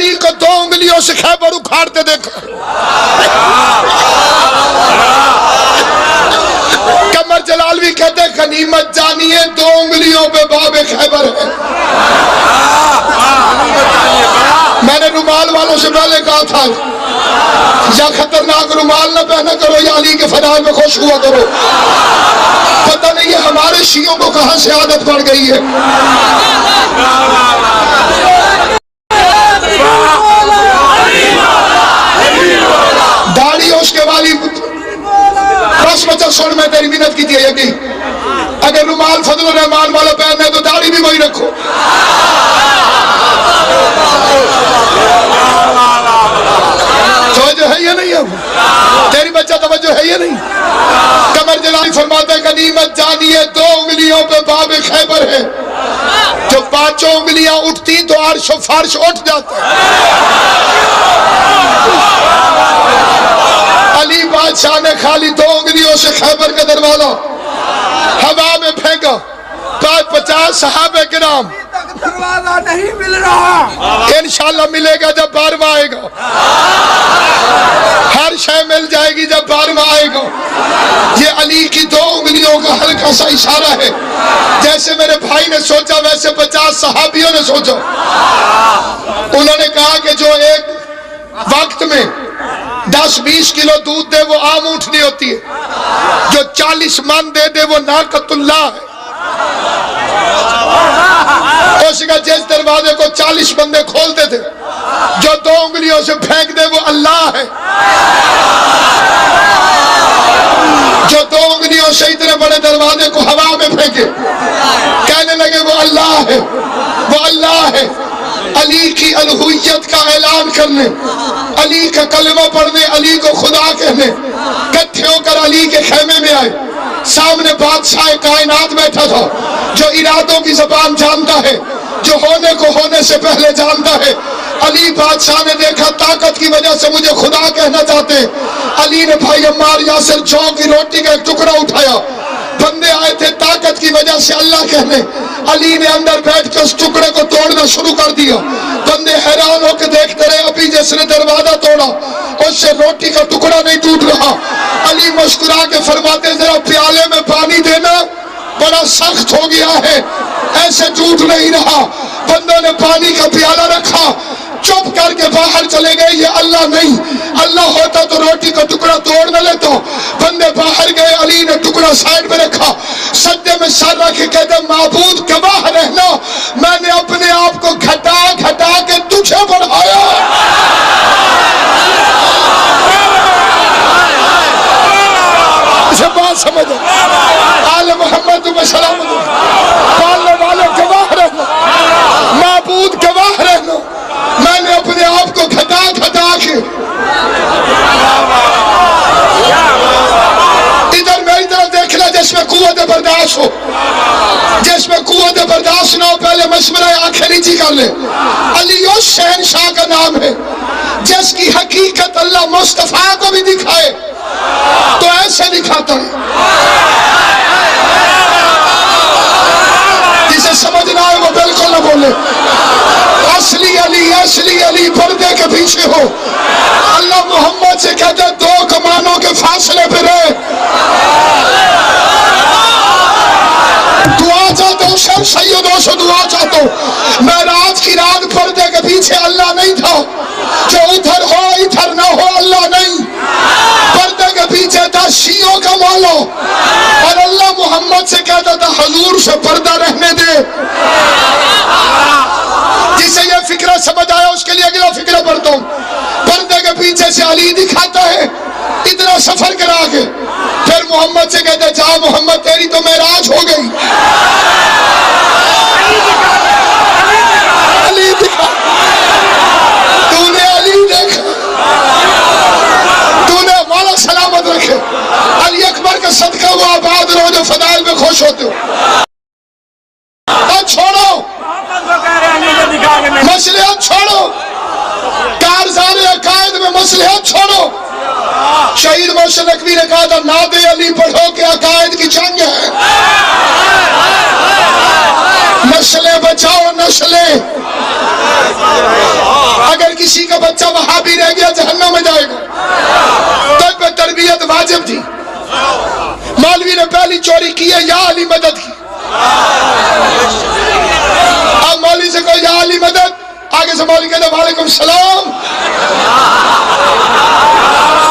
علی کو 2 انگلیوں سے خیبر اکھاڑتے دیکھا. قمر جلالوی کہتے ہیں غنیمت جانیے 2 انگلیوں پہ باب خیبر ہے. میں نے رومال والوں سے پہلے کہا تھا یا خطرناک رومال نہ پہنا کرو یا علی کے فضائل میں خوش ہوا کرو. پتہ نہیں ہے ہمارے شیعوں کو کہاں سے عادت پڑ گئی ہے. داڑھی اس کے والی بس بچہ سن میں تیری منت کی تھی یقین. اگر رومال فضل الرحمان والا پہننا ہے تو داڑھی بھی وہی رکھو. توجہ ہے یا نہیں؟ اب تیری بچہ توجہ ہے یا نہیں؟ قمر جلالی فرماتا ہے غنیمت جانیے 2 انگلیوں پہ باب خیبر ہے. جو 5 انگلیاں اٹھتی تو عرش و فرش اٹھ جاتا. علی بادشاہ نے خالی 2 انگلیوں سے خیبر کا دروازہ ہوا میں پھینکا. 50 صحابہ کرام دروازہ نہیں مل رہا. انشاءاللہ ملے گا جب 12واں آئے گا. ہر شے مل جائے گی جب 12واں آئے گا. یہ علی کی 2 انگلیوں کا ہلکا سا اشارہ ہے. جیسے میرے بھائی نے سوچا ویسے 50 صحابیوں نے سوچا. انہوں نے کہا کہ جو ایک وقت میں 10-20 کلو دودھ دے وہ عام اونٹنی ہوتی ہے. جو 40 من دے دے وہ ناقۃ اللہ ہے. اس کا جس دروازے کو 40 بندے کھولتے تھے جو 2 انگلیوں سے پھینک دے وہ اللہ ہے. جو 2 انگلیوں سے اتنے بڑے دروازے کو ہوا میں پھینکے کہنے لگے وہ اللہ ہے وہ اللہ ہے. علی کی الوہیت کا اعلان کرنے, علی کا کلمہ پڑھنے, علی کو خدا کہنے کٹھے ہو کر علی کے خیمے میں آئے. سامنے بادشاہ کائنات بیٹھا تھا جو ارادوں کی زبان جانتا ہے, جو ہونے کو ہونے سے پہلے جانتا ہے. علی بادشاہ نے دیکھا طاقت کی وجہ سے مجھے خدا کہنا چاہتے ہیں. علی نے بھائی عمار یاسر جو کی روٹی کا ایک ٹکڑا اٹھایا. بندے آئے تھے طاقت کی وجہ سے اللہ کہنے. علی نے اندر بیٹھ کے اس ٹکڑے کو توڑنا شروع کر دیا. بندے حیران ہو کے دیکھتے رہے. ابھی جس نے دروازہ توڑا اس سے روٹی کا ٹکڑا نہیں ٹوٹ رہا. علی مسکرا کے فرماتے ذرا پیالے میں پانی دینا, بڑا سخت ہو گیا ہے, ایسے ٹوٹ نہیں رہا. بندوں نے پانی کا پیالہ رکھا, چپ کر کے باہر چلے گئے. یہ اللہ نہیں, اللہ ہوتا تو روٹی کا ٹکڑا توڑ نہ لیتا. بندے باہر گئے, علی نے ٹکڑا سائڈ میں رکھا, سجدے میں سر رکھ کے کہتے معبود گواہ رہنا میں نے اپنے آپ کو گھٹا گھٹا کے تجھے بڑھایا. اسے بات سمجھو. آل محمد و سلامت پالنے والے گواہ رہنا, معبود گواہ رہنا میں نے اپنے آپ کو گھٹا گھٹا کے. ادھر میری طرف دیکھنا جس میں قوت برداشت ہو, جس میں قوت برداشت نہ ہو پہلے مشورہ آنکھیں نیچی کر لے. علی اس شہنشاہ کا نام ہے جس کی حقیقت اللہ مصطفیٰ کو بھی دکھائے تو ایسے دکھاتا ہے. جسے سمجھ نہ آئے وہ بالکل نہ بولے. اصلی علی پردے کے پیچھے ہو. اللہ محمد سے کہتے 2 کمانوں کے فاصلے پہ رہے. دعا چاہتا ہوں سب سیدوں سے دعا چاہتا ہوں. معراج کی رات پردے کے پیچھے اللہ نہیں تھا. جو ادھر ہو ادھر نہ ہو اللہ نہیں. پردے کے پیچھے تھا شیعوں کا مولا, اور اللہ محمد سے کہتا تھا حضور سے پردہ رہنے دے. جسے یہ فکرہ سمجھ آیا اس کے لیے اگلا فکرہ پڑھتا ہوں. پردے کے پیچھے سے علی دکھاتا ہے اتنا سفر کرا کے, پھر محمد سے کہتا ہے جا محمد تیری تو معراج ہو گئی. علی دکھا, تو نے علی دیکھا, تو نے مولا سلامت رکھے. علی اکبر کا صدقہ وہ آباد رہو جو فضائل میں خوش ہوتے ہو. چھوڑو مصلحت, چھوڑو کارزار عقائد میں مصلحت چھوڑو. شہید محسن نقوی نے کہا تھا ناد علی پڑھو کہ عقائد کی جنگ ہے. نسلیں بچاؤ نسلیں. اگر کسی کا بچہ وہاں بھی رہ گیا جہنم میں جائے گا. تو پہ تربیت واجب تھی. مولوی نے پہلی چوری کی ہے یا علی مدد کی. اب مولوی سے کوئی یا علی مدد, آگے سے مولوی کہتا وعلیکم السلام.